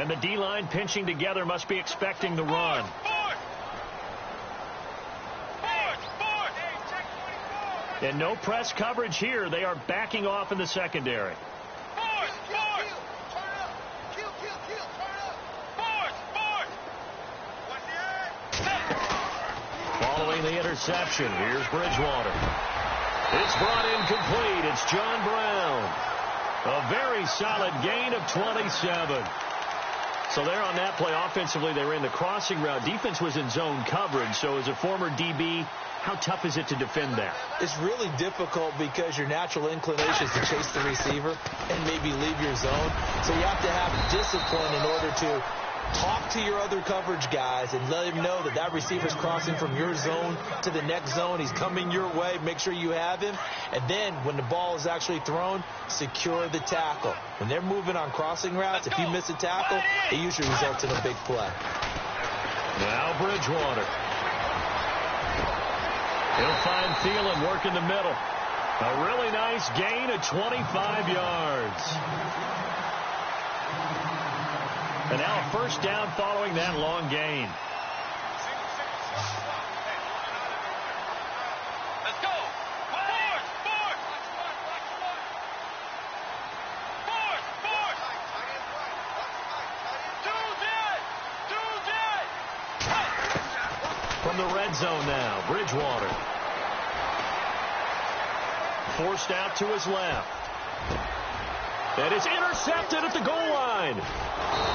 And the D-line pinching together must be expecting the run. And no press coverage here. They are backing off in the secondary. Following the interception, here's Bridgewater. It's brought in complete. It's John Brown. A very solid gain of 27. So there on that play, offensively, they ran the crossing route. Defense was in zone coverage. So as a former DB, how tough is it to defend that? It's really difficult because your natural inclination is to chase the receiver and maybe leave your zone. So you have to have discipline in order to talk to your other coverage guys and let him know that that receiver's crossing from your zone to the next zone. He's coming your way. Make sure you have him. And then when the ball is actually thrown, secure the tackle. When they're moving on crossing routes, if you miss a tackle, it usually results in a big play. Now Bridgewater. He'll find Thielen working the middle. A really nice gain of 25 yards. And now a first down following that long gain. Let's go. From the red zone now, Bridgewater. Forced out to his left. That is intercepted at the goal line.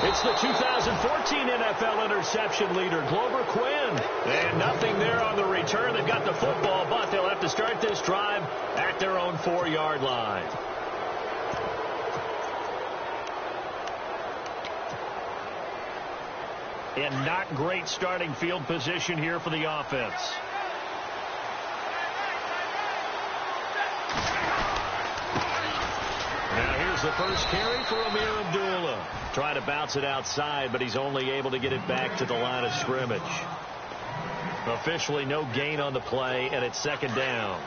It's the 2014 NFL interception leader, Glover Quinn. And nothing there on the return. They've got the football, but they'll have to start this drive at their own 4-yard line. And not great starting field position here for the offense. Now here's the first carry for Amir Abdullah. Trying to bounce it outside, but he's only able to get it back to the line of scrimmage. Officially no gain on the play, and it's second down.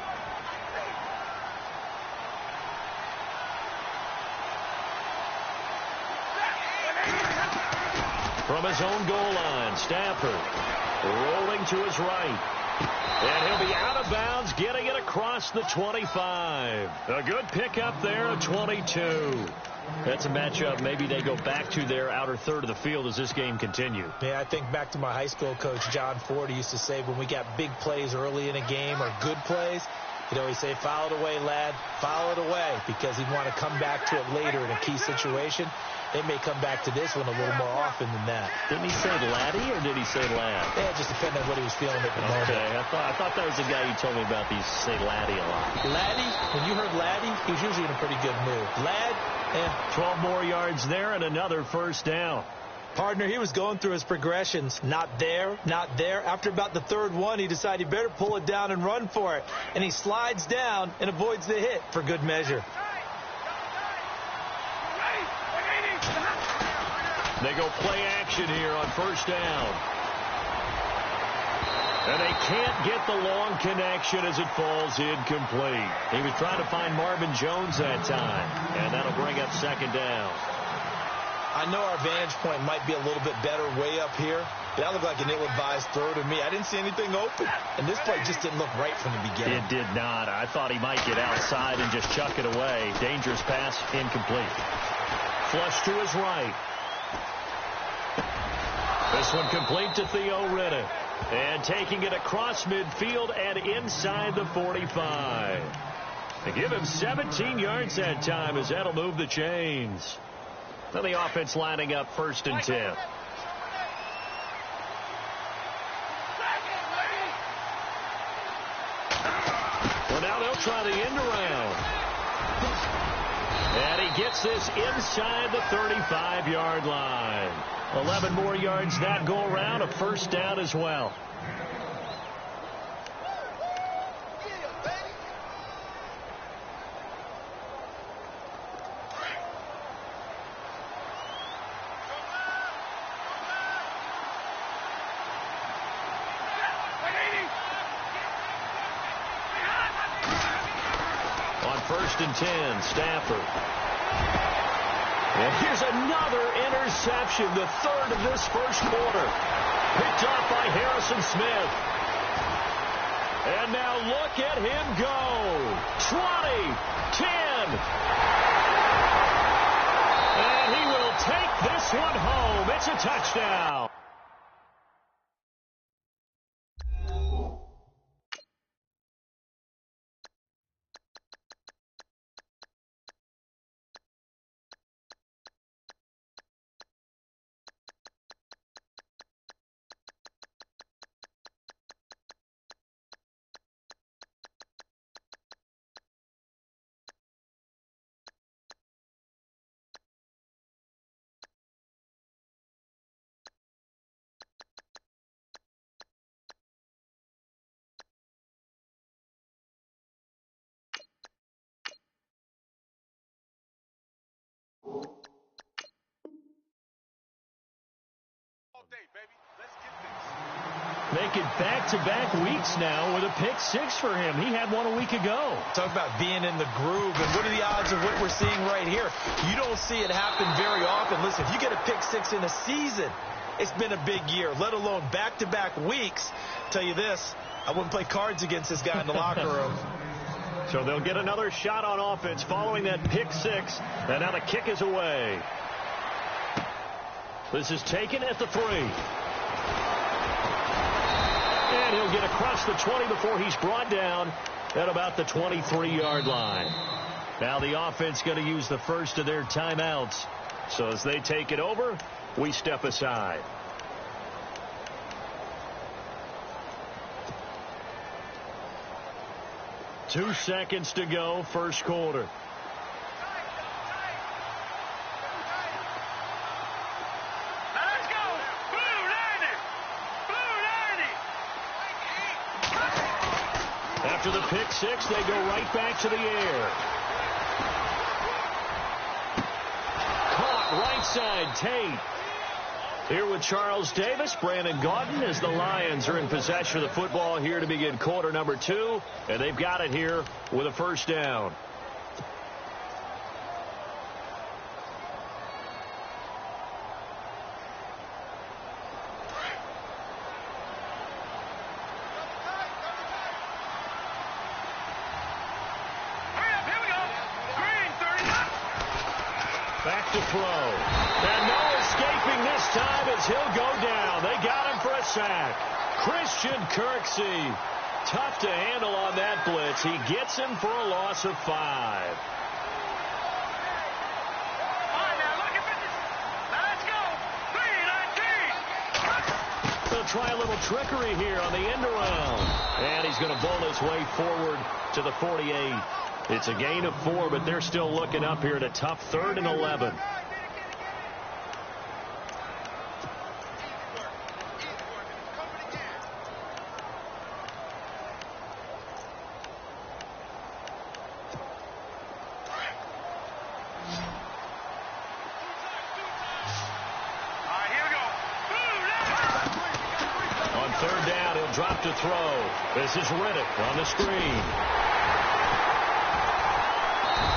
From his own goal line, Stafford rolling to his right. And he'll be out of bounds, getting it across the 25. A good pickup there at 22. That's a matchup maybe they go back to their outer third of the field as this game continues. Yeah, I think back to my high school coach, John Ford. He used to say when we got big plays early in a game or good plays, he'd always say, foul it away, lad, foul it away, because he'd want to come back to it later in a key situation. They may come back to this one a little more often than that. Didn't he say laddie or did he say lad? Yeah, it just depended on what he was feeling at the moment. Okay, I thought that was the guy you told me about. He used to say laddie a lot. Laddie, when you heard laddie, he was usually in a pretty good mood. Lad, 12 more yards there and another first down. Partner, he was going through his progressions. Not there, not there. After about the third one, he decided he better pull it down and run for it. And he slides down and avoids the hit for good measure. They go play action here on first down. And they can't get the long connection as it falls incomplete. He was trying to find Marvin Jones that time. And that'll bring up second down. I know our vantage point might be a little bit better way up here, but that looked like an ill-advised throw to me. I didn't see anything open. And this play just didn't look right from the beginning. It did not. I thought he might get outside and just chuck it away. Dangerous pass, incomplete. Flush to his right. This one complete to Theo Riddick. And taking it across midfield and inside the 45. They give him 17 yards that time as that'll move the chains. Then the offense lining up first and 10. Well, now they'll try the end around. And he gets this inside the 35-yard line. 11 more yards that go around, a first down as well. On first and 10, Stafford. And here's another interception, the third of this first quarter. Picked off by Harrison Smith. And now look at him go. 20, 10. And he will take this one home. It's a touchdown. Make it back-to-back weeks now with a pick six for him. He had one a week ago. Talk about being in the groove, and what are the odds of what we're seeing right here? You don't see it happen very often. Listen, if you get a pick six in a season, it's been a big year, let alone back-to-back weeks. Tell you this, I wouldn't play cards against this guy in the locker room. So they'll get another shot on offense following that pick six, and now the kick is away. This is taken at the 3. And he'll get across the 20 before he's brought down at about the 23-yard line. Now the offense going to use the first of their timeouts. So as they take it over, we step aside. Two seconds to go, first quarter. After the pick six, they go right back to the air. Caught right side, Tate. Here with Charles Davis, Brandon Gaudin, as the Lions are in possession of the football here to begin quarter number 2. And they've got it here with a first down. Back to throw. And no escaping this time as he'll go down. They got him for a sack. Christian Kirksey. Tough to handle on that blitz. He gets him for a loss of 5. They'll try a little trickery here on the end around. And he's going to bowl his way forward to the 48. It's a gain of 4, but they're still looking up here at a tough 3rd and 11. On 3rd down, he'll drop to throw. This is Riddick on the screen.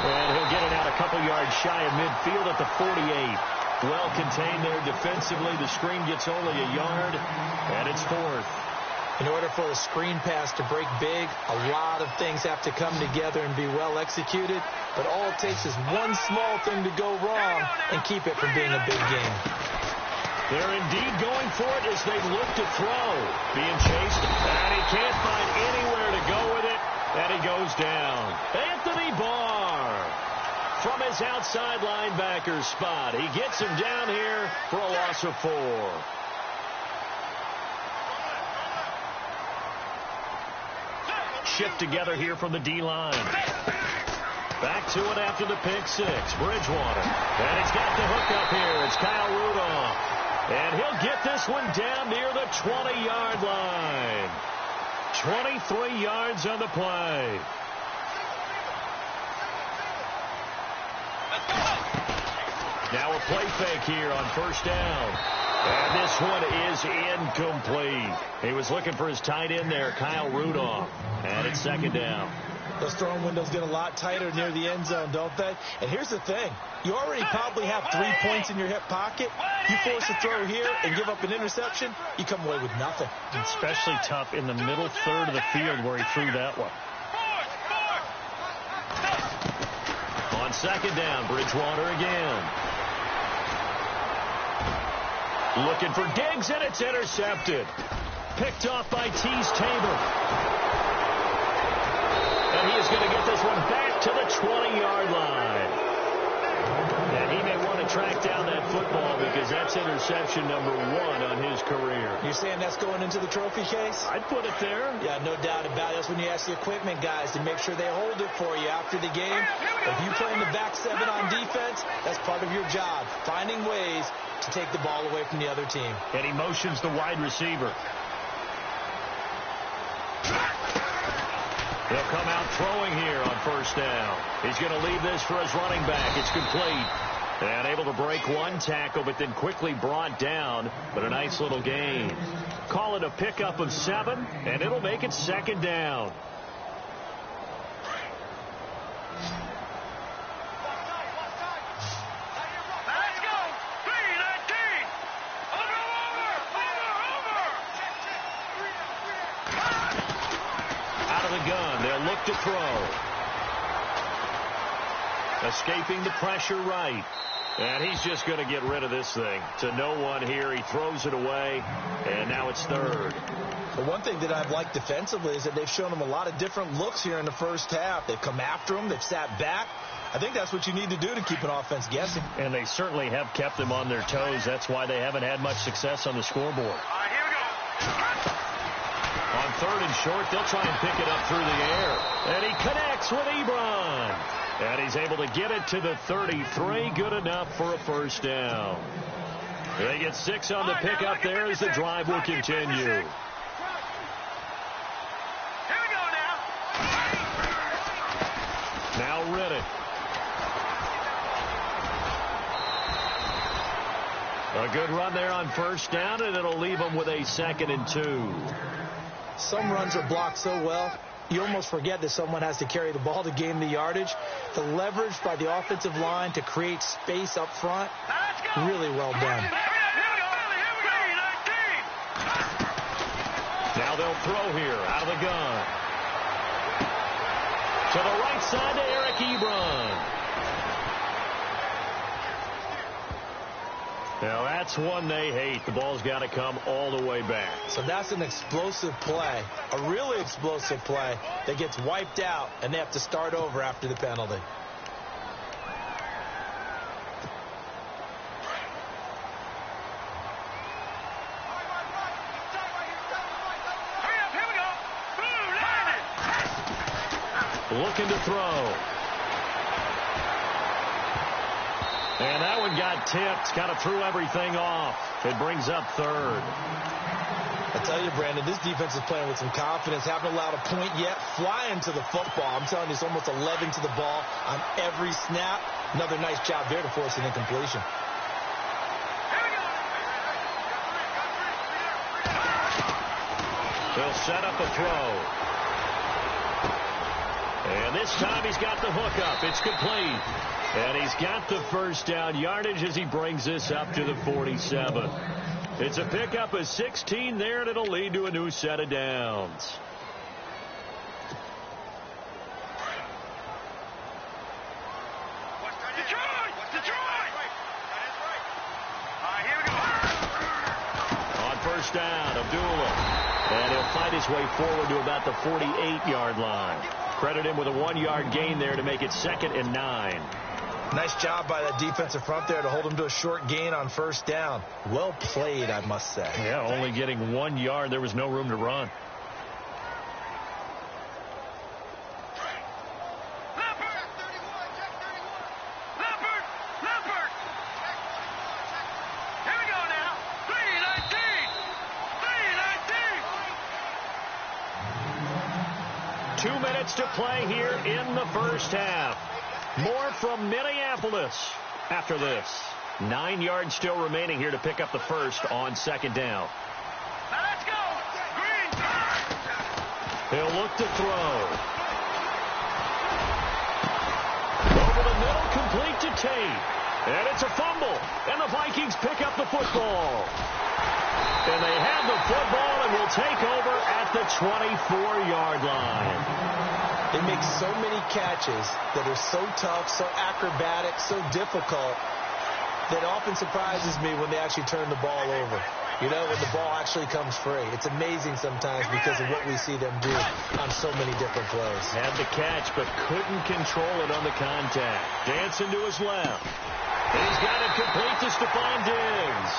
And he'll get it out a couple yards shy of midfield at the 48. Well contained there defensively. The screen gets only a yard, and it's 4th. In order for a screen pass to break big, a lot of things have to come together and be well executed. But all it takes is one small thing to go wrong and keep it from being a big game. They're indeed going for it as they look to throw. Being chased, and he can't find anywhere to go with it. And he goes down. Anthony Barr from his outside linebacker spot. He gets him down here for a loss of 4. Shift together here from the D-line. Back to it after the pick six. Bridgewater. And he's got the hook up here. It's Kyle Rudolph. And he'll get this one down near the 20-yard line. 23 yards on the play. Now a play fake here on 1st down. And this one is incomplete. He was looking for his tight end there, Kyle Rudolph. And it's 2nd down. Those throwing windows get a lot tighter near the end zone, don't they? And here's the thing. You already probably have 3 points in your hip pocket. You force a throw here and give up an interception, you come away with nothing. Especially tough in the middle third of the field where he threw that one. On second down, Bridgewater again. Looking for Diggs, and it's intercepted. Picked off by Tease Tabor. And he is going to get this one back to the 20-yard line. And he may want to track down that football because that's interception number 1 on his career. You're saying that's going into the trophy case? I'd put it there. Yeah, no doubt about it. That's when you ask the equipment guys to make sure they hold it for you after the game. If you play in the back 7 on defense, that's part of your job, finding ways to take the ball away from the other team. And he motions the wide receiver. He'll come out throwing here on first down. He's going to leave this for his running back. It's complete. And able to break one tackle, but then quickly brought down. But a nice little gain. Call it a pickup of 7, and it'll make it second down. Gun. They'll look to throw. Escaping the pressure right. And he's just going to get rid of this thing. To no one here. He throws it away. And now it's third. The one thing that I've liked defensively is that they've shown him a lot of different looks here in the first half. They've come after him. They've sat back. I think that's what you need to do to keep an offense guessing. And they certainly have kept them on their toes. That's why they haven't had much success on the scoreboard. All right, here we go. On third and short, they'll try and pick it up through the air. And he connects with Ebron. And he's able to get it to the 33. Good enough for a first down. They get 6 on the pickup there as the drive will continue. Here we go now. Now Riddick. A good run there on first down, and it'll leave them with a 2nd and 2. Some runs are blocked so well, you almost forget that someone has to carry the ball to gain the yardage. The leverage by the offensive line to create space up front, really well done. Now they'll throw here out of the gun. To the right side to Eric Ebron. Now that's one they hate. The ball's got to come all the way back. So that's an explosive play, a really explosive play that gets wiped out, and they have to start over after the penalty. Looking to throw. And that one got tipped. Kind of threw everything off. It brings up third. I tell you, Brandon, this defense is playing with some confidence. Haven't allowed a point yet. Flying to the football. I'm telling you, it's almost 11 to the ball on every snap. Another nice job there to force an incompletion. They'll set up a throw. And this time he's got the hook up. It's complete. And he's got the first down yardage as he brings this up to the 47. It's a pickup of 16 there, and it'll lead to a new set of downs. On first down, Abdullah. And he'll fight his way forward to about the 48-yard line. Credit him with a 1-yard gain there to make it 2nd and 9. Nice job by that defensive front there to hold him to a short gain on first down. Well played, I must say. Yeah, only getting 1 yard. There was no room to run. Leopard! Here we go now. 3:19. 2 minutes to play here in the first half. More from Minneapolis after this. 9 yards still remaining here to pick up the first on second down. Now let's go. Green. He'll look to throw. the middle, complete to Tate. And it's a fumble. And the Vikings pick up the football. And they have the football and will take over at the 24-yard line. They make so many catches that are so tough, so acrobatic, so difficult, that often surprises me when they actually turn the ball over. You know, when the ball actually comes free. It's amazing sometimes because of what we see them do on so many different plays. Had the catch, but couldn't control it on the contact. Dancing to his left. He's got it complete to Stephon Diggs.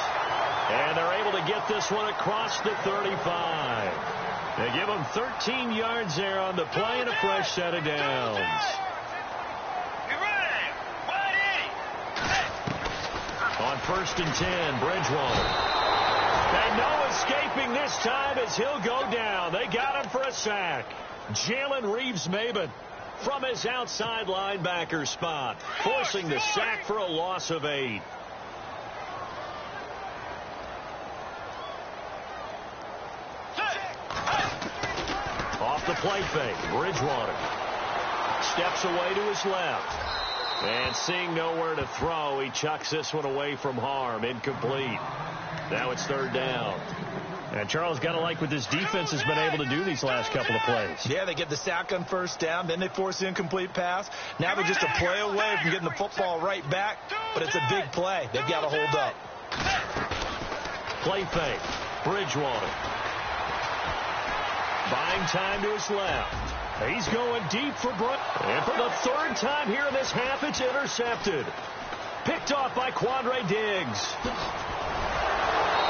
And they're able to get this one across the 35. They give him 13 yards there on the play and a fresh set of downs. On 1st and 10, Bridgewater. And no escaping this time as he'll go down. They got him for a sack. Jalen Reeves-Maybin from his outside linebacker spot, forcing the sack for a loss of 8. Off the play fake, Bridgewater steps away to his left. And seeing nowhere to throw, he chucks this one away from harm. Incomplete. Now it's 3rd down. And Charles, got to like what this defense has been able to do these last couple of plays. Yeah, they get the sack on 1st down, then they force the incomplete pass. Now they're just a play away from getting the football right back, but it's a big play. They've got to hold up. Play fake. Bridgewater. Buying time to his left. He's going deep for Brook. And for the 3rd time here in this half, it's intercepted. Picked off by Quandre Diggs.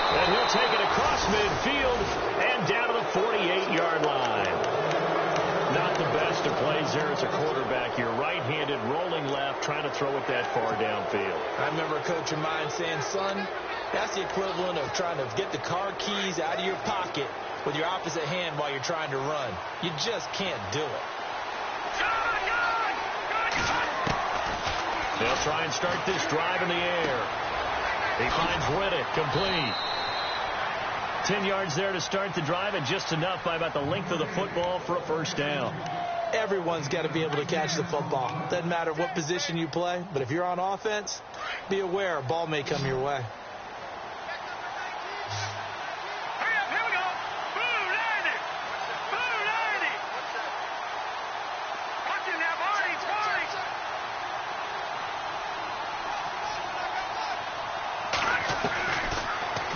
And he'll take it across midfield and down to the 48-yard line. Not the best of plays there as a quarterback. You're right-handed, rolling left, trying to throw it that far downfield. I remember a coach of mine saying, son, that's the equivalent of trying to get the car keys out of your pocket with your opposite hand while you're trying to run. You just can't do it. They'll try and start this drive in the air. He finds Riddick, complete. 10 yards there to start the drive, and just enough by about the length of the football for a 1st down. Everyone's got to be able to catch the football. Doesn't matter what position you play, but if you're on offense, be aware a ball may come your way.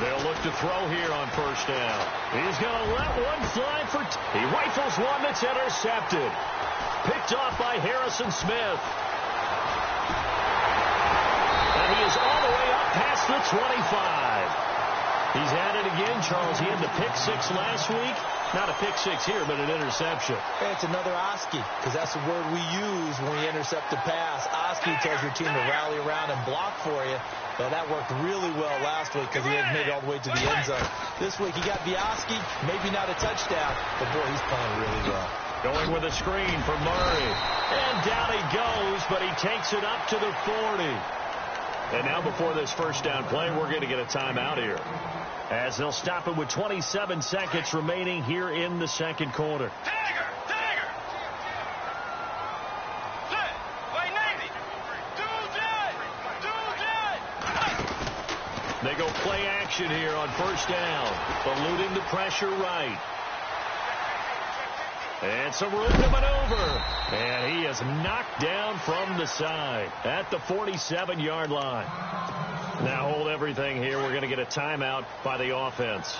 They'll look to throw here on 1st down. He's going to let one fly for... He rifles one that's intercepted. Picked off by Harrison Smith. And he is all the way up past the 25. He's at it again, Charles. He had the pick 6 last week. Not a pick 6 here, but an interception. Hey, it's another Oski, because that's the word we use when we intercept a pass. Oski tells your team to rally around and block for you. Well, that worked really well last week because he had made it all the way to the end zone. This week he got the Oski, maybe not a touchdown, but boy, he's playing really well. Going with a screen for Murray. And down he goes, but he takes it up to the 40. And now before this 1st down play, we're going to get a timeout here, as they'll stop it with 27 seconds remaining here in the 2nd quarter. They go play action here on 1st down, eluding the pressure right. And some room to maneuver. And he is knocked down from the side at the 47-yard line. Now hold everything here. We're going to get a timeout by the offense,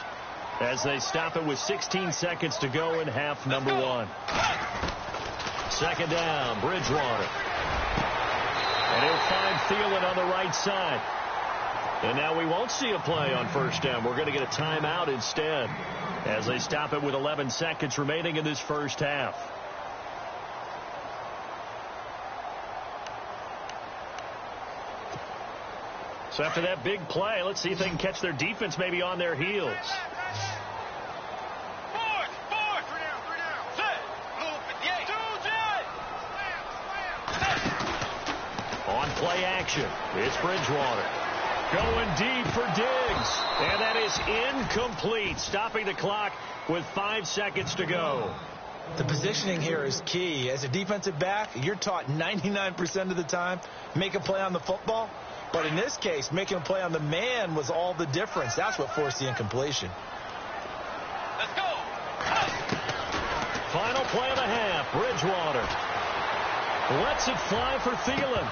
as they stop it with 16 seconds to go in half number 1. 2nd down, Bridgewater. And he'll find Thielen on the right side. And now we won't see a play on 1st down. We're going to get a timeout instead, as they stop it with 11 seconds remaining in this 1st half. So after that big play, let's see if they can catch their defense maybe on their heels. On play action, it's Bridgewater. Going deep for Diggs. And that is incomplete, stopping the clock with 5 seconds to go. The positioning here is key. As a defensive back, you're taught 99% of the time, make a play on the football. But in this case, making a play on the man was all the difference. That's what forced the incompletion. Let's go. Final play of the half. Bridgewater lets it fly for Thielen.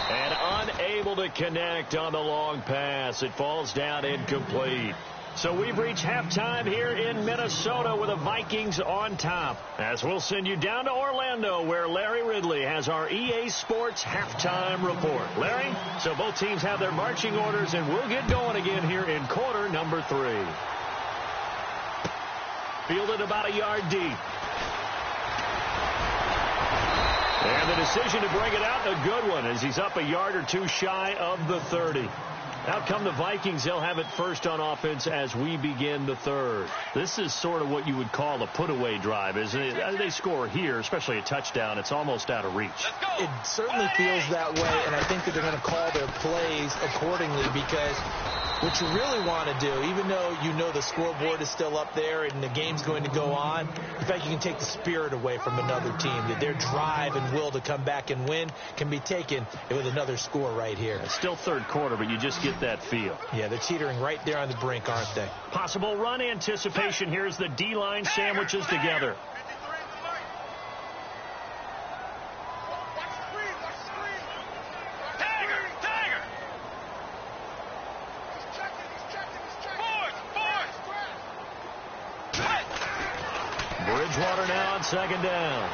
And unable to connect on the long pass. It falls down incomplete. So we've reached halftime here in Minnesota with the Vikings on top. As we'll send you down to Orlando, where Larry Ridley has our EA Sports halftime report. Larry, so both teams have their marching orders, and we'll get going again here in quarter number 3. Fielded about a yard deep. And the decision to bring it out, a good one, as he's up a yard or two shy of the 30. Out come the Vikings. They'll have it first on offense as we begin the third. This is sort of what you would call a put-away drive, isn't it? As they score here, especially a touchdown, it's almost out of reach. It certainly feels that way, and I think that they're going to call their plays accordingly, because what you really want to do, even though you know the scoreboard is still up there and the game's going to go on, in fact, you can take the spirit away from another team. That their drive and will to come back and win can be taken with another score right here. It's still third quarter, but you just get that feel. Yeah, they're teetering right there on the brink, aren't they? Possible run anticipation. Here's the D-line sandwiches together. Bridgewater now on second down.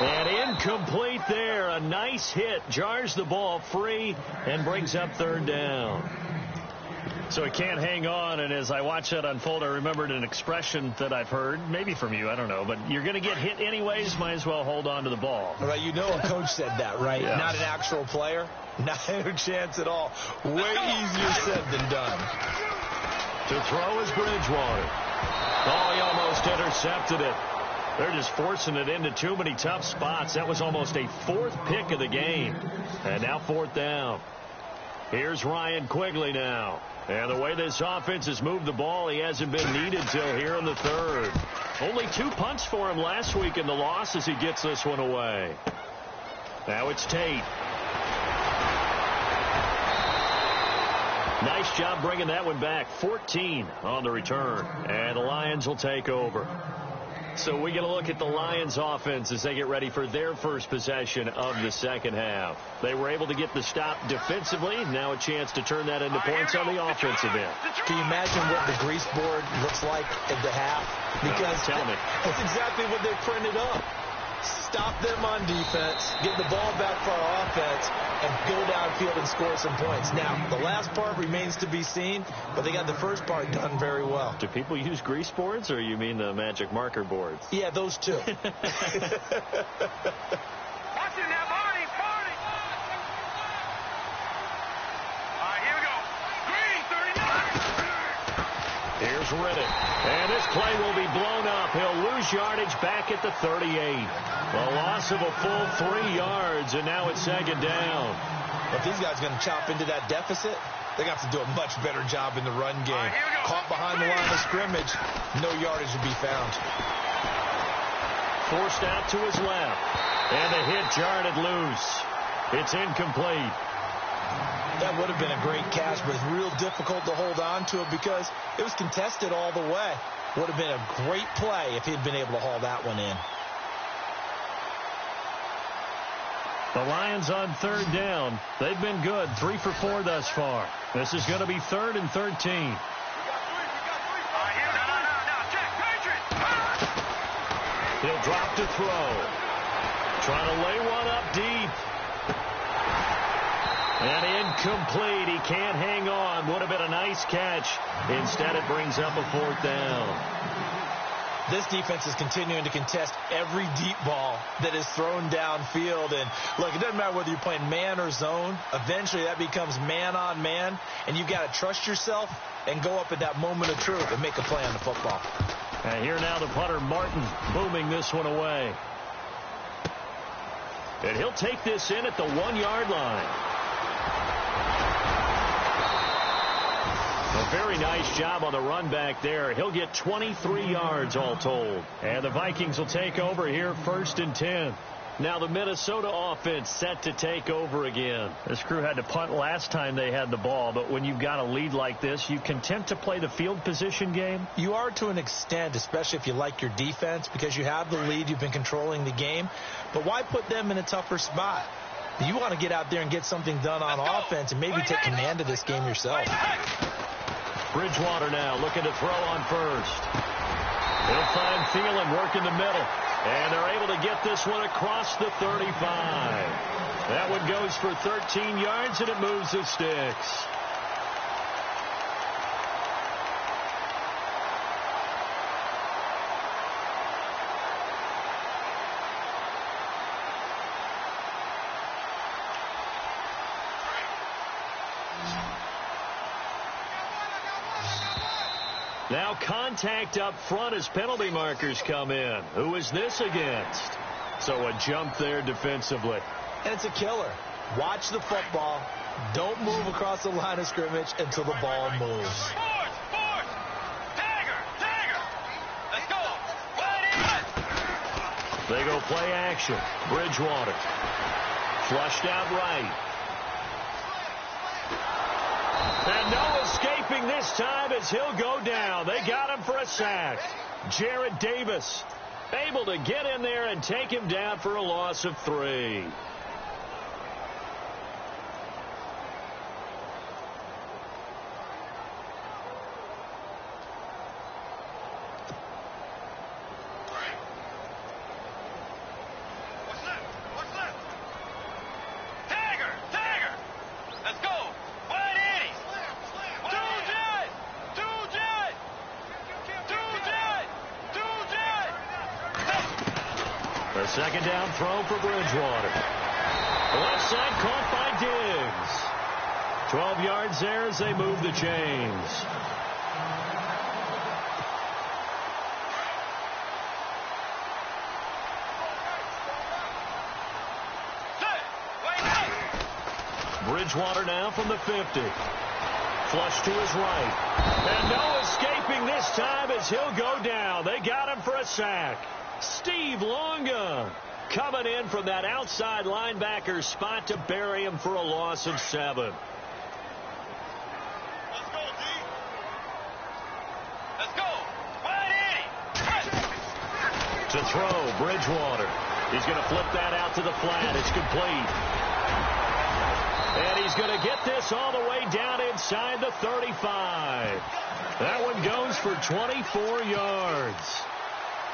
And incomplete there. A nice hit. Jars the ball free and brings up third down. So he can't hang on, and as I watch that unfold, I remembered an expression that I've heard, maybe from you, I don't know, but you're going to get hit anyways, might as well hold on to the ball. Well, you know a coach said that, right? Yeah. Not an actual player. Not a chance at all. Way easier said than done. To throw is Bridgewater. Oh, he almost intercepted it. They're just forcing it into too many tough spots. That was almost a fourth pick of the game. And now fourth down. Here's Ryan Quigley now. And the way this offense has moved the ball, he hasn't been needed till here in the third. Only 2 punts for him last week in the loss as he gets this one away. Now it's Tate. Nice job bringing that one back. 14 on the return. And the Lions will take over. So we get a look at the Lions offense as they get ready for their first possession of the second half. They were able to get the stop defensively. Now a chance to turn that into points on the offensive end. Can you imagine what the grease board looks like at the half? Because tell me. That's exactly what they printed up. Stop them on defense, get the ball back for our offense, and go downfield and score some points. Now, the last part remains to be seen, but they got the first part done very well. Do people use grease boards, or you mean the magic marker boards? Yeah, those two. Watch it now, Barney, Barney. All right, here we go. Green, 39. Here's Riddick. And this play will be blown up. He'll lose yardage back at the 38. A loss of a full 3 yards, and now it's second down. If these guys are going to chop into that deficit, they're going to have to do a much better job in the run game. Caught behind the line of scrimmage, no yardage to be found. Forced out to his left. And the hit jarred it loose. It's incomplete. That would have been a great catch, but it's real difficult to hold on to it because it was contested all the way. Would have been a great play if he'd been able to haul that one in. The Lions on third down. They've been good. 3 for 4 thus far. This is going to be 3rd and 13. He'll drop to throw. Trying to lay one up deep. And incomplete. He can't hang on. Would have been a nice catch. Instead, it brings up a 4th down. This defense is continuing to contest every deep ball that is thrown downfield. And, look, it doesn't matter whether you're playing man or zone. Eventually, that becomes man on man. And you've got to trust yourself and go up at that moment of truth and make a play on the football. And here now the punter, Martin, booming this one away. And he'll take this in at the 1-yard line. A Very nice job on the run back there. He'll get 23 yards all told. And the Vikings will take over here 1st and 10. Now the Minnesota offense set to take over again. This crew had to punt last time they had the ball, but when you've got a lead like this, you content to play the field position game? You are to an extent, especially if you like your defense, because you have the lead, you've been controlling the game. But why put them in a tougher spot? You want to get out there and get something done on offense and maybe take command of this game yourself. Bridgewater now looking to throw on first. He'll find Thielen work in the middle. And they're able to get this one across the 35. That one goes for 13 yards, and it moves the sticks. Now contact up front as penalty markers come in. Who is this against? So a jump there defensively. And it's a killer. Watch the football. Don't move across the line of scrimmage until the ball moves. Force! Tagger! Let's go! They go play action. Bridgewater. Flushed out right. And no escaping this time as he'll go down. They got him for a sack. Jarrett Davis able to get in there and take him down for a loss of 3. What's left? Tagger! Let's go! A second down throw for Bridgewater. The left side caught by Diggs. 12 yards there as they move the chains. Bridgewater now from the 50. Flush to his right. And no escaping this time as he'll go down. They got him for a sack. Steve Longa coming in from that outside linebacker spot to bury him for a loss of 7. Let's go, D. Let's go. To throw, Bridgewater. He's going to flip that out to the flat. It's complete. And he's going to get this all the way down inside the 35. That one goes for 24 yards.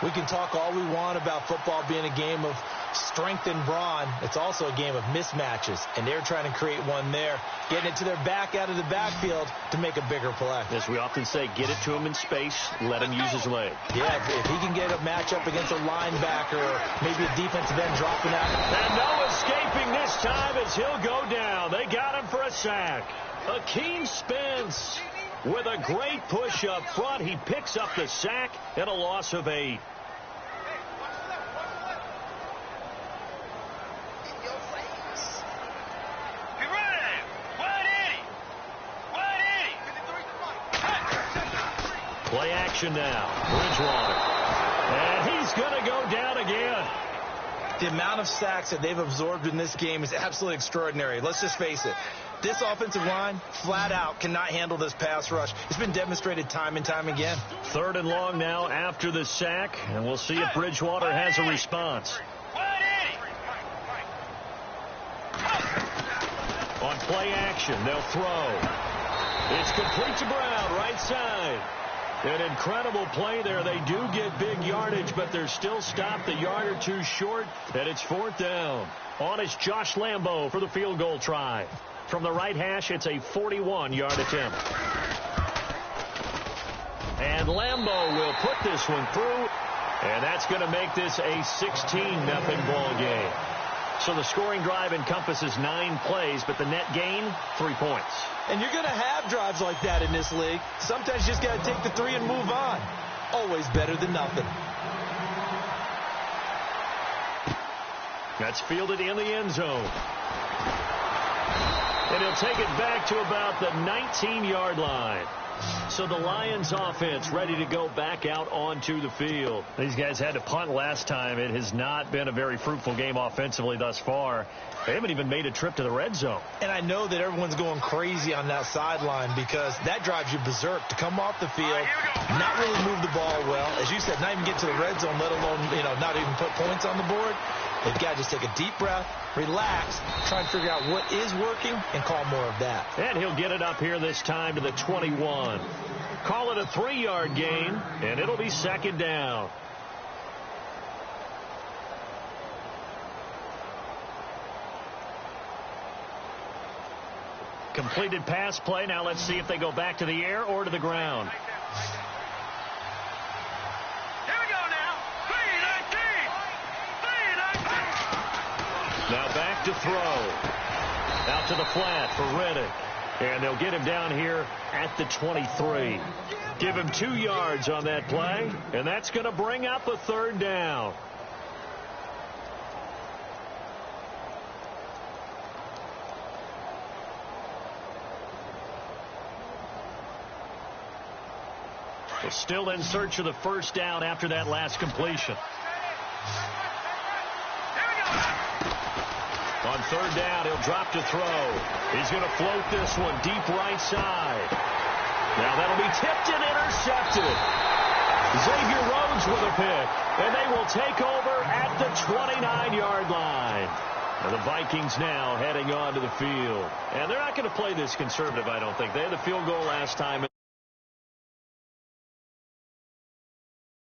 We can talk all we want about football being a game of strength and brawn. It's also a game of mismatches, and they're trying to create one there, getting it to their back out of the backfield to make a bigger play. As we often say, get it to him in space, let him use his leg. Yeah, if he can get a matchup against a linebacker or maybe a defensive end dropping out. And no escaping this time as he'll go down. They got him for a sack. Akeem Spence with a great push up front. He picks up the sack and a loss of 8. Play action now. Bridgewater. And he's going to go down again. The amount of sacks that they've absorbed in this game is absolutely extraordinary. Let's just face it. This offensive line, flat out, cannot handle this pass rush. It's been demonstrated time and time again. 3rd and long now after the sack, and we'll see if Bridgewater has a response. On play action, they'll throw. It's complete to Brown, right side. An incredible play there. They do get big yardage, but they're still stopped a yard or two short, and it's 4th down. On is Josh Lambo for the field goal try. From the right hash, it's a 41-yard attempt. And Lambo will put this one through, and that's going to make this a 16-0 ball game. So the scoring drive encompasses 9 plays, but the net gain, 3 points. And you're going to have drives like that in this league. Sometimes you just got to take the 3 and move on. Always better than nothing. That's fielded in the end zone. And he'll take it back to about the 19-yard line. So the Lions offense ready to go back out onto the field. These guys had to punt last time. It has not been a very fruitful game offensively thus far. They haven't even made a trip to the red zone. And I know that everyone's going crazy on that sideline because that drives you berserk to come off the field, not really move the ball well. As you said, not even get to the red zone, let alone, not even put points on the board. They've got to just take a deep breath, relax, try and figure out what is working, and call more of that. And he'll get it up here this time to the 21. Call it a 3-yard gain, and it'll be second down. Completed pass play. Now let's see if they go back to the air or to the ground. Here we go now. 3-19. Now back to throw. Out to the flat for Reddick. And they'll get him down here at the 23. Give him 2 yards on that play, and that's going to bring up a third down. They're still in search of the first down after that last completion. On third down, he'll drop to throw. He's going to float this one deep right side. Now that'll be tipped and intercepted. Xavier Rhodes with a pick, and they will take over at the 29-yard line. And the Vikings now heading onto the field. And they're not going to play this conservative, I don't think. They had the field goal last time.